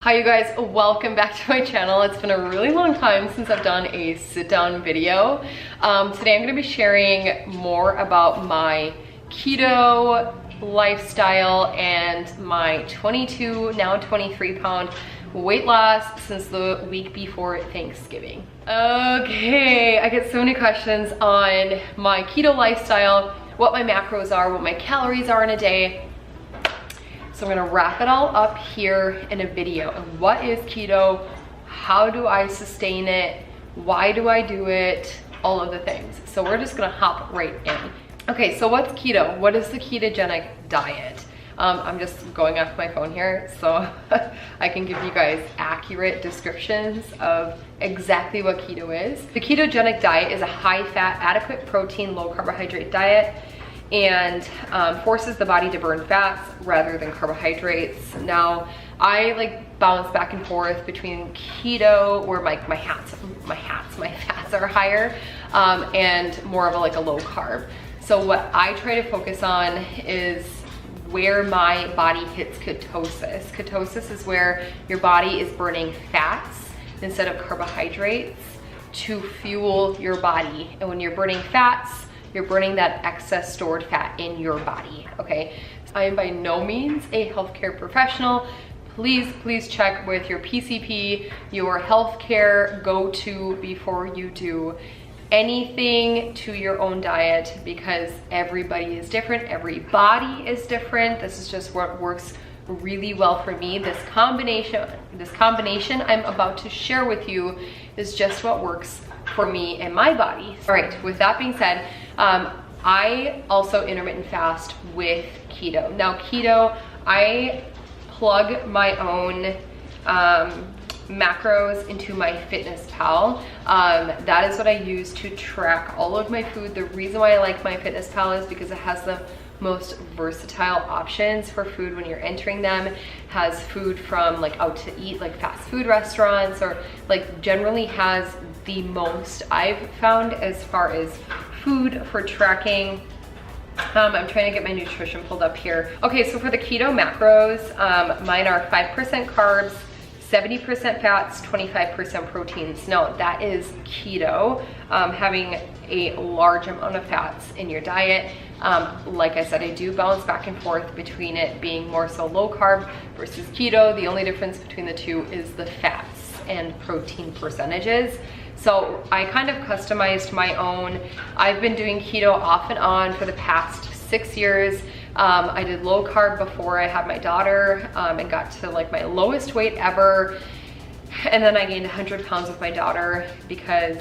Hi you guys, welcome back to my channel. It's been a really long time since I've done a sit down video. Today I'm going to be sharing more about my keto lifestyle and my 22, now 23 pound weight loss since the week before Thanksgiving. Okay, I get so many questions on my keto lifestyle, what my macros are, what my calories are in a day. So I'm gonna wrap it all up here in a video. And what is keto? How do I sustain it? Why do I do it? All of the things. So we're just gonna hop right in. Okay, so what's keto? What is the ketogenic diet? I'm just going off my phone here so I can give you guys accurate descriptions of exactly what keto is. The ketogenic diet is a high fat, adequate protein, low carbohydrate diet, and forces the body to burn fats rather than carbohydrates. Now, I like bounce back and forth between keto, where my fats are higher, and more of a low carb. So what I try to focus on is where my body hits ketosis. Ketosis is where your body is burning fats instead of carbohydrates to fuel your body. And when you're burning fats, you're burning that excess stored fat in your body, okay? I am by no means a healthcare professional. Please check with your PCP, your healthcare go-to before you do anything to your own diet, because everybody is different, every body is different. This is just what works really well for me. This combination I'm about to share with you is just what works for me and my body. All right, with that being said, I also intermittent fast with keto. Now keto, I plug my own macros into my MyFitnessPal. That is what I use to track all of my food. The reason why I like my MyFitnessPal is because it has the most versatile options for food when you're entering them. Has food from like out to eat, like fast food restaurants, or like generally has the most I've found as far as food for tracking. I'm trying to get my nutrition pulled up here. Okay, so for the keto macros, mine are 5% carbs, 70% fats, 25% proteins. Now that is keto, having a large amount of fats in your diet. Like I said, I do bounce back and forth between it being more so low carb versus keto. The only difference between the two is the fats and protein percentages. So I kind of customized my own. I've been doing keto off and on for the past 6 years. I did low carb before I had my daughter, and got to like my lowest weight ever. And then I gained 100 pounds with my daughter because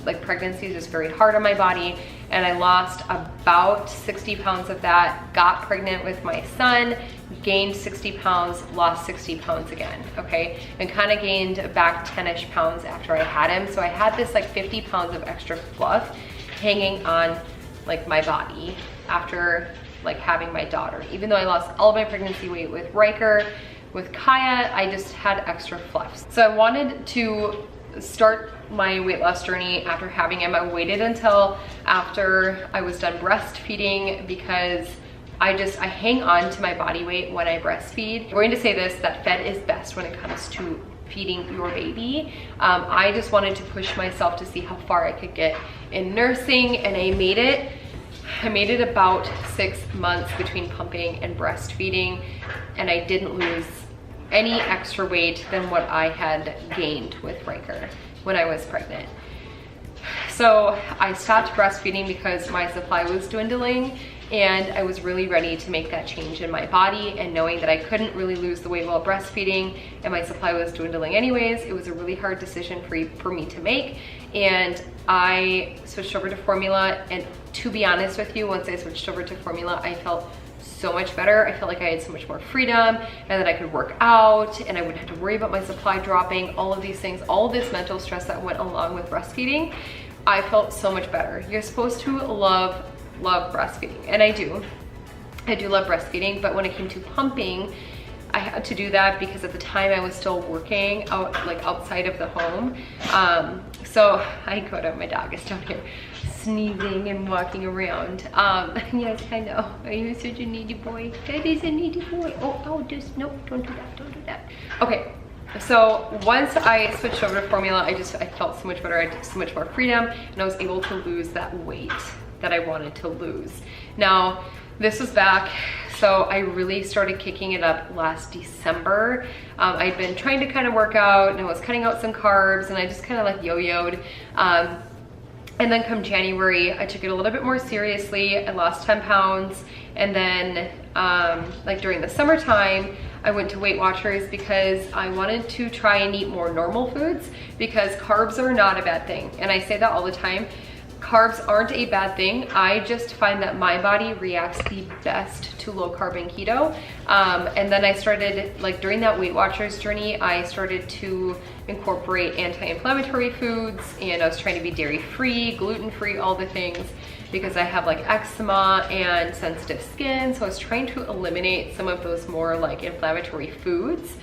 like pregnancy is just very hard on my body. And I lost about 60 pounds of that, got pregnant with my son, gained 60 pounds, lost 60 pounds again, okay? And kind of gained back 10-ish pounds after I had him. So I had this like 50 pounds of extra fluff hanging on like my body after like having my daughter. Even though I lost all of my pregnancy weight with Riker, with Kaya, I just had extra fluff. So I wanted to start my weight loss journey after having him. I waited until after I was done breastfeeding because I hang on to my body weight when I breastfeed. I'm going to say this, that fed is best when it comes to feeding your baby. I just wanted to push myself to see how far I could get in nursing, and I made it about 6 months between pumping and breastfeeding, and I didn't lose any extra weight than what I had gained with Riker when I was pregnant. So I stopped breastfeeding because my supply was dwindling, and I was really ready to make that change in my body, and knowing that I couldn't really lose the weight while breastfeeding and my supply was dwindling anyways, it was a really hard decision for me to make. And I switched over to formula, and to be honest with you, once I switched over to formula, I felt so much better. I felt like I had so much more freedom, and that I could work out, and I wouldn't have to worry about my supply dropping, all of these things, all of this mental stress that went along with breastfeeding. I felt so much better. You're supposed to love breastfeeding, and I do love breastfeeding, but when it came to pumping, I had to do that because at the time I was still working outside of the home. So I go to, my dog is down here sneezing and walking around. Yes, I know. Are you such a needy boy? That is a needy boy. Oh, just, no, don't do that, don't do that. Okay, So once I switched over to formula, I felt so much better. I had so much more freedom, and I was able to lose that weight that I wanted to lose. Now, this was back, so I really started kicking it up last December. I'd been trying to kind of work out, and I was cutting out some carbs, and I just kind of like yo-yoed. And then come January, I took it a little bit more seriously. I lost 10 pounds. And then like during the summertime, I went to Weight Watchers because I wanted to try and eat more normal foods, because carbs are not a bad thing. And I say that all the time. Carbs aren't a bad thing. I just find that my body reacts the best to low carb and keto. And then I started, like during that Weight Watchers journey, I started to incorporate anti-inflammatory foods, and I was trying to be dairy-free, gluten-free, all the things, because I have like eczema and sensitive skin. So I was trying to eliminate some of those more like inflammatory foods,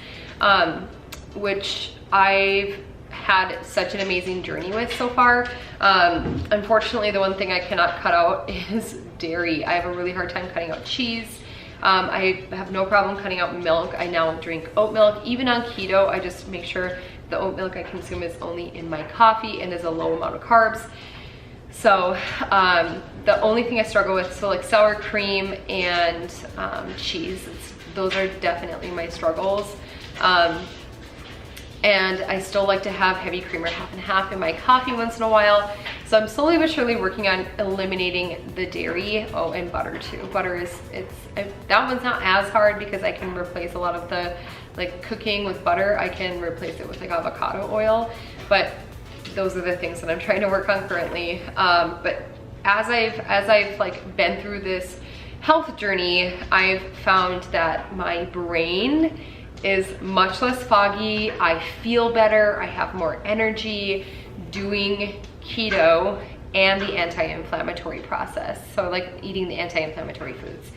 which I've had such an amazing journey with so far. Unfortunately, the one thing I cannot cut out is dairy. I have a really hard time cutting out cheese. I have no problem cutting out milk. I now drink oat milk. Even on keto, I just make sure the oat milk I consume is only in my coffee and is a low amount of carbs. So the only thing I struggle with, so like sour cream and cheese, those are definitely my struggles. And I still like to have heavy cream or half and half in my coffee once in a while. So I'm slowly but surely working on eliminating the dairy. Oh, and butter too. Butter is, that one's not as hard because I can replace a lot of the like cooking with butter. I can replace it with like avocado oil, but those are the things that I'm trying to work on currently. But as I've like been through this health journey, I've found that my brain is much less foggy. I feel better. I have more energy doing keto and the anti-inflammatory process. So like eating the anti-inflammatory foods.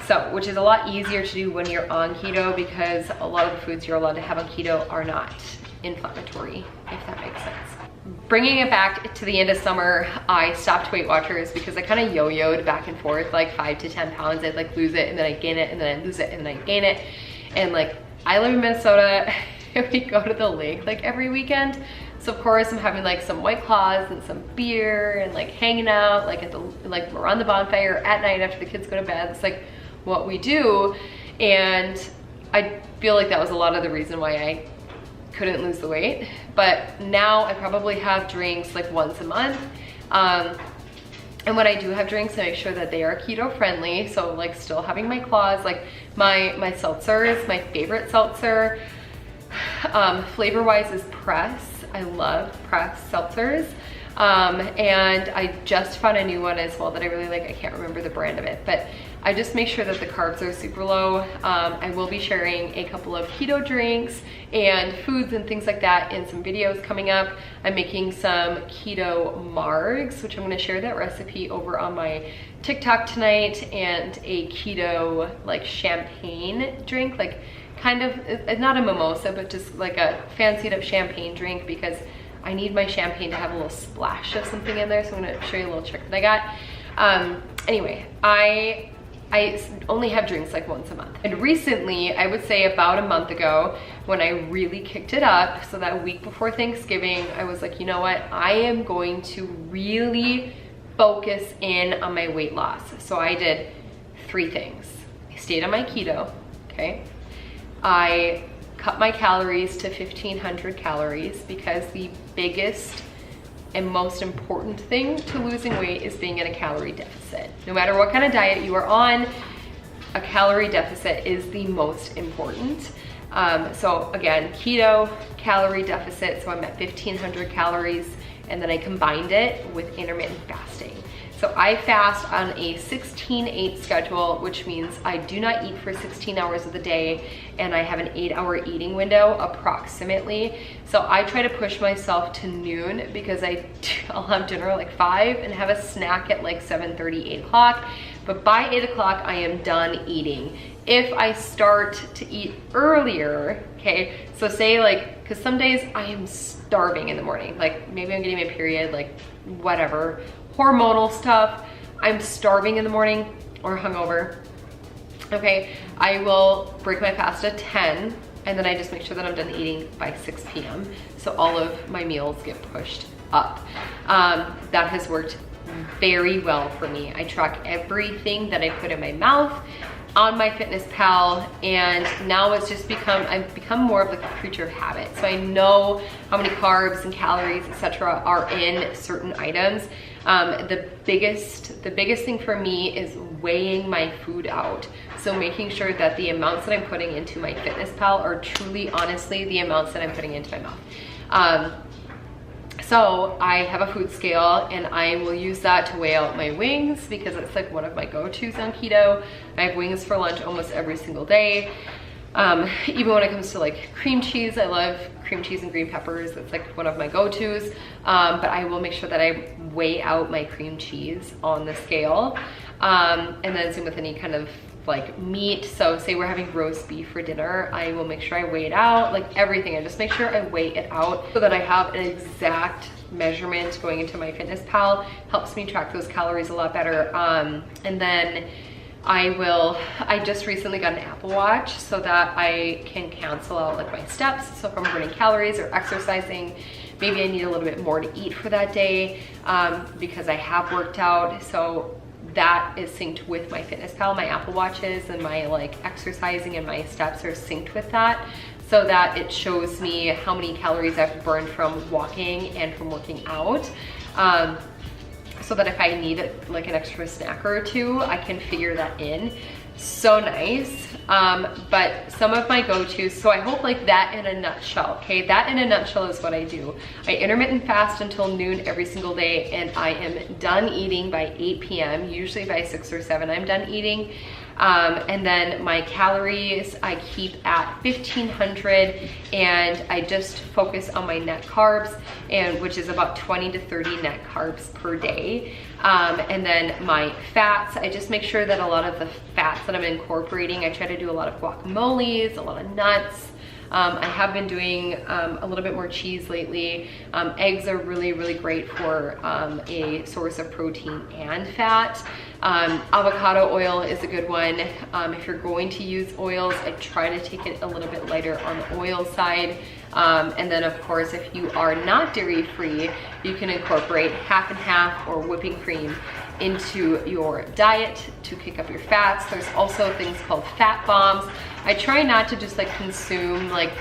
So, which is a lot easier to do when you're on keto, because a lot of the foods you're allowed to have on keto are not inflammatory, if that makes sense. Bringing it back to the end of summer, I stopped Weight Watchers because I kind of yo-yoed back and forth, like 5 to 10 pounds. I'd like lose it and then I'd gain it and then I'd lose it and then I'd gain it. And like, I live in Minnesota and we go to the lake like every weekend. So of course I'm having like some White Claws and some beer and like hanging out like at the, like around the bonfire at night after the kids go to bed. It's like what we do. And I feel like that was a lot of the reason why I couldn't lose the weight. But now I probably have drinks like once a month. And when I do have drinks, I make sure that they are keto friendly. So like still having my claws, like my seltzers, my favorite seltzer, flavor wise is Press. I love Press seltzers. And I just found a new one as well that I really like. I can't remember the brand of it, but I just make sure that the carbs are super low. I will be sharing a couple of keto drinks and foods and things like that in some videos coming up. I'm making some keto margs, which I'm gonna share that recipe over on my TikTok tonight, and a keto like champagne drink, like kind of, not a mimosa, but just like a fancied up champagne drink, because I need my champagne to have a little splash of something in there. So I'm gonna show you a little trick that I got. Anyway, I only have drinks like once a month. And recently, I would say about a month ago, when I really kicked it up, so that week before Thanksgiving, I was like, you know what? I am going to really focus in on my weight loss. So I did 3 things. I stayed on my keto, okay? I cut my calories to 1,500 calories, because the biggest and most important thing to losing weight is being in a calorie deficit. No matter what kind of diet you are on, a calorie deficit is the most important. So again, keto, calorie deficit, so I'm at 1,500 calories, and then I combined it with intermittent fasting. So I fast on a 16-8 schedule, which means I do not eat for 16 hours of the day, and I have an 8-hour eating window approximately. So I try to push myself to noon, because I'll have dinner at like 5 and have a snack at like 7:30, 8 o'clock. But by 8 o'clock, I am done eating. If I start to eat earlier, okay, so say like, because some days I am starving in the morning, like maybe I'm getting my period, like whatever, hormonal stuff, I'm starving in the morning or hungover, okay, I will break my fast at 10 and then I just make sure that I'm done eating by 6 p.m. So all of my meals get pushed up. That has worked very well for me. I track everything that I put in my mouth on MyFitnessPal, and now it's just I've become more of like a creature of habit. So I know how many carbs and calories, etc., are in certain items. The biggest thing for me is weighing my food out. So making sure that the amounts that I'm putting into MyFitnessPal are truly, honestly, the amounts that I'm putting into my mouth. So I have a food scale, and I will use that to weigh out my wings because it's like one of my go-tos on keto. I have wings for lunch almost every single day. Even when it comes to like cream cheese, I love cream cheese and green peppers. It's like one of my go-tos. But I will make sure that I weigh out my cream cheese on the scale. And then same with any kind of like meat. So say we're having roast beef for dinner, I will make sure I weigh it out, like everything. I just make sure I weigh it out so that I have an exact measurement going into MyFitnessPal. Helps me track those calories a lot better. And then I just recently got an Apple Watch so that I can cancel out like my steps. So if I'm burning calories or exercising, maybe I need a little bit more to eat for that day, because I have worked out. So that is synced with MyFitnessPal. My Apple Watches and my like exercising and my steps are synced with that, so that it shows me how many calories I've burned from walking and from working out. So that if I need like an extra snack or two, I can figure that in. So nice. But some of my go-tos, so I hope like that in a nutshell, okay? That in a nutshell is what I do. I intermittent fast until noon every single day, and I am done eating by 8 p.m. Usually by 6 or 7 I'm done eating. And then my calories I keep at 1500, and I just focus on my net carbs, and which is about 20 to 30 net carbs per day. And then my fats, I just make sure that a lot of the fats that I'm incorporating, I try to do a lot of guacamoles, a lot of nuts. I have been doing a little bit more cheese lately. Eggs are really, really great for a source of protein and fat. Avocado oil is a good one. If you're going to use oils, I try to take it a little bit lighter on the oil side. And then of course, if you are not dairy free, you can incorporate half and half or whipping cream into your diet to kick up your fats. There's also things called fat bombs. I try not to just like consume like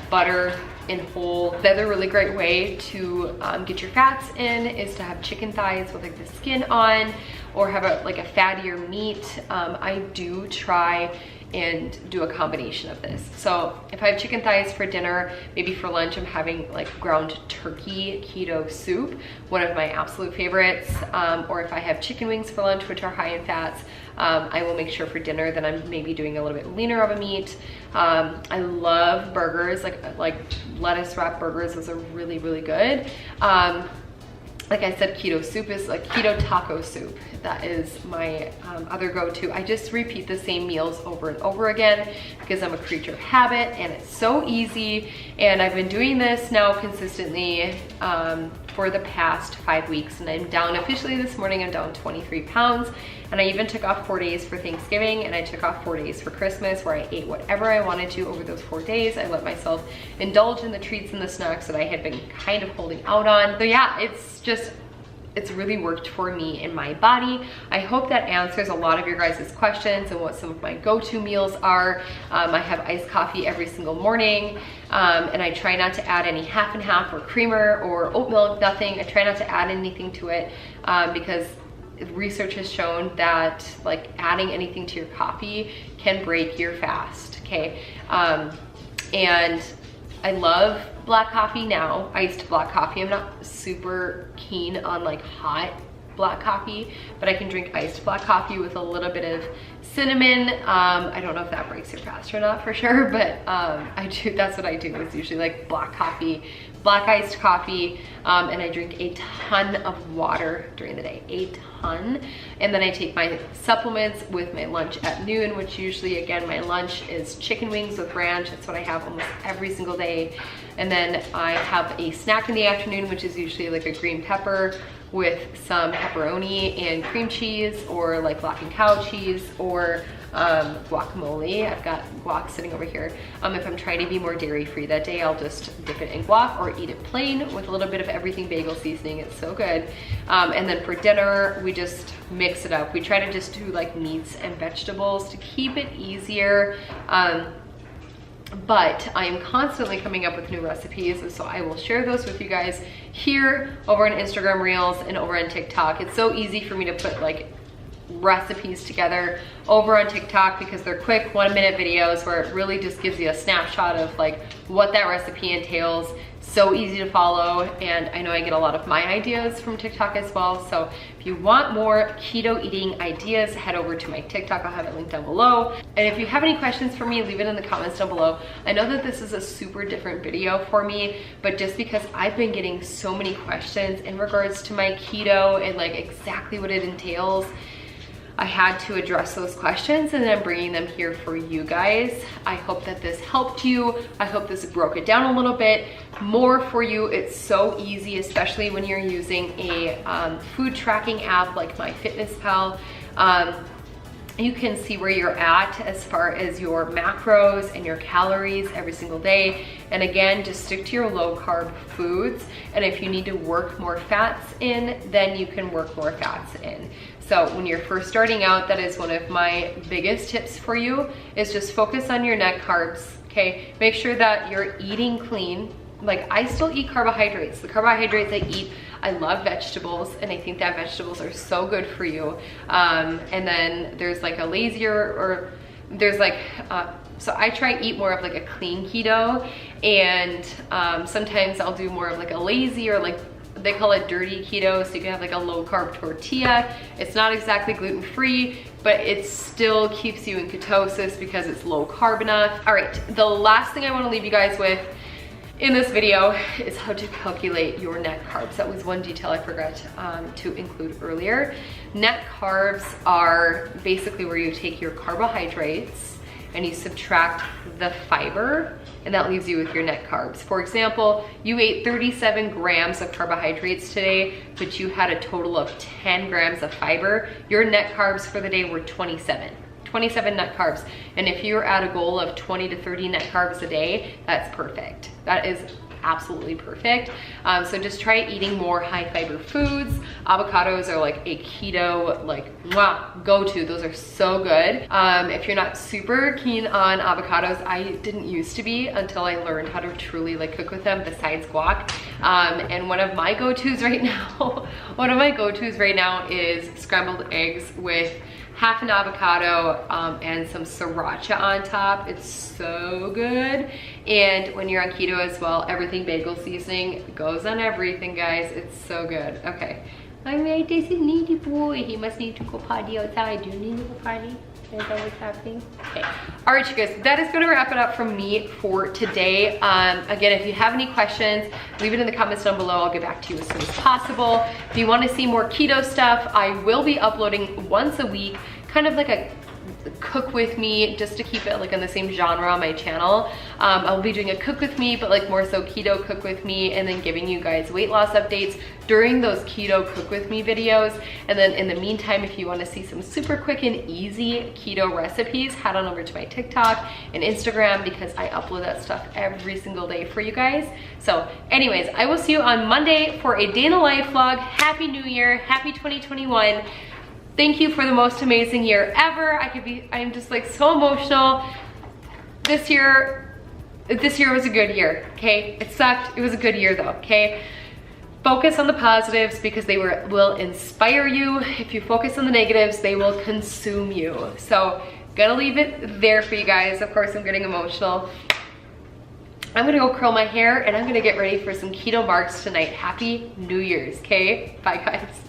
butter in whole. The other really great way to get your fats in is to have chicken thighs with like the skin on, or have a fattier meat. I do try and do a combination of this. So if I have chicken thighs for dinner, maybe for lunch I'm having like ground turkey keto soup, one of my absolute favorites. Or if I have chicken wings for lunch, which are high in fats, I will make sure for dinner that I'm maybe doing a little bit leaner of a meat. I love burgers, like lettuce wrap burgers. Those are really, really good. Like I said, keto soup is like keto taco soup. That is my other go-to. I just repeat the same meals over and over again because I'm a creature of habit, and it's so easy. And I've been doing this now consistently for the past 5 weeks, and I'm down officially this morning. I'm down 23 pounds. And I even took off 4 days for Thanksgiving, and I took off 4 days for Christmas, where I ate whatever I wanted to over those 4 days. I let myself indulge in the treats and the snacks that I had been kind of holding out on. So yeah, it's really worked for me in my body. I hope that answers a lot of your guys' questions and what some of my go-to meals are. I have iced coffee every single morning, and I try not to add any half and half or creamer or oat milk, nothing. I try not to add anything to it because research has shown that like adding anything to your coffee can break your fast, okay? And I love black coffee now, iced black coffee. I'm not super keen on like hot black coffee, but I can drink iced black coffee with a little bit of cinnamon. I don't know if that breaks your fast or not for sure, but I do. That's what I do. It's usually like black coffee, black iced coffee, and I drink a ton of water during the day, a ton. And then I take my supplements with my lunch at noon, which usually, again, my lunch is chicken wings with ranch. That's what I have almost every single day. And then I have a snack in the afternoon, which is usually like a green pepper with some pepperoni and cream cheese, or like Lock and Cow cheese, or guacamole. I've got guac sitting over here. If I'm trying to be more dairy free that day, I'll just dip it in guac or eat it plain with a little bit of everything bagel seasoning. It's so good. And then for dinner, we just mix it up. We try to just do like meats and vegetables to keep it easier. But I am constantly coming up with new recipes, and so I will share those with you guys here over on Instagram Reels and over on TikTok. It's so easy for me to put like recipes together over on TikTok because they're quick 1-minute videos where it really just gives you a snapshot of like what that recipe entails. So easy to follow, and I know I get a lot of my ideas from TikTok as well. So if you want more keto eating ideas, head over to my TikTok. I'll have it linked down below. And if you have any questions for me, leave it in the comments down below. I know that this is a super different video for me, but just because I've been getting so many questions in regards to my keto and like exactly what it entails, I had to address those questions, and I'm bringing them here for you guys. I hope that this helped you. I hope this broke it down a little bit more for you. It's so easy, especially when you're using a food tracking app like MyFitnessPal. You can see where you're at as far as your macros and your calories every single day. And again, just stick to your low carb foods. And if you need to work more fats in, then you can work more fats in. So when you're first starting out, that is one of my biggest tips for you, is just focus on your net carbs, okay? Make sure that you're eating clean. Like, I still eat carbohydrates. The carbohydrates I eat, I love vegetables, and I think that vegetables are so good for you. And then there's like a lazier, or there's like, so I try to eat more of like a clean keto, and sometimes I'll do more of like a lazy, or like they call it dirty keto, so you can have like a low carb tortilla. It's not exactly gluten-free, but it still keeps you in ketosis because it's low carb enough. All right, the last thing I want to leave you guys with in this video is how to calculate your net carbs. That was one detail I forgot to include earlier. Net carbs are basically where you take your carbohydrates and you subtract the fiber, and that leaves you with your net carbs. For example, you ate 37 grams of carbohydrates today, but you had a total of 10 grams of fiber. Your net carbs for the day were 27 net carbs. And if you're at a goal of 20 to 30 net carbs a day, that's perfect. That is absolutely perfect. So just try eating more high fiber foods. Avocados are like a keto, like, go-to. Those are so good. If you're not super keen on avocados, I didn't used to be until I learned how to truly like cook with them besides guac. And one of my go-tos right now, is scrambled eggs with half an avocado and some sriracha on top. It's so good. And when you're on keto as well, everything bagel seasoning goes on everything, guys. It's so good. Okay. All right, this is needy boy. He must need to go potty outside. Do you need to go potty? Is that what's happening? Okay. All right, you guys, that is gonna wrap it up from me for today. Again, if you have any questions, leave it in the comments down below. I'll get back to you as soon as possible. If you wanna see more keto stuff, I will be uploading once a week, kind of like a cook with me, just to keep it like in the same genre on my channel. I'll be doing a cook with me, but like more so keto cook with me, and then giving you guys weight loss updates during those keto cook with me videos. And then in the meantime, if you want to see some super quick and easy keto recipes, head on over to my TikTok and Instagram, because I upload that stuff every single day for you guys. So anyways, I will see you on Monday for a day in the life vlog. Happy New Year, happy 2021. Thank you for the most amazing year ever. I'm just like so emotional. This year was a good year, okay? It sucked, it was a good year though, okay? Focus on the positives, because they will inspire you. If you focus on the negatives, they will consume you. So, gonna leave it there for you guys. Of course, I'm getting emotional. I'm gonna go curl my hair, and I'm gonna get ready for some keto marks tonight. Happy New Year's, okay? Bye, guys.